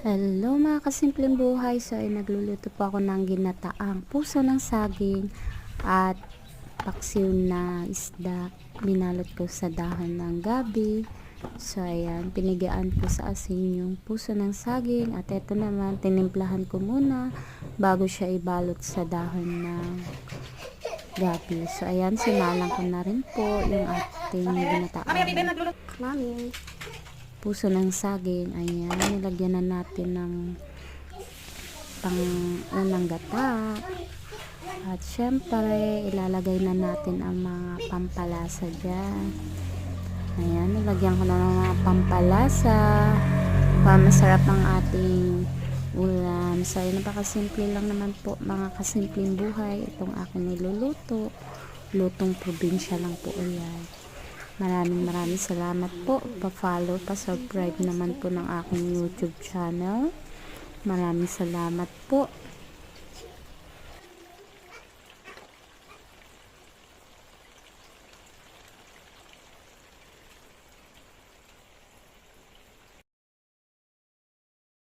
Hello mga kasimpleng buhay. So ay nagluluto po ako ng ginataang puso ng saging at paksiw na isda. Binalot ko sa dahon ng gabi. So ayan, pinigaan ko sa asin yung puso ng saging at eto naman tinimplahan ko muna bago siya ibalot sa dahon ng gabi. So ayan, sinalang ko na rin po yung ating ginataang Mami. puso ng saging. Ayan, nilagyan na natin ng unang gata. At syempre, ilalagay na natin ang mga pampalasa dyan. Ayan, nilagyan ko na ng mga pampalasa para masarap ang ating ulam. So, ayun, napakasimple lang naman po mga kasimpleng buhay itong aking niluluto. Lutong probinsya lang po yan. Maraming salamat po. Pa-follow, pa-subscribe naman po ng aking YouTube channel. Maraming salamat po.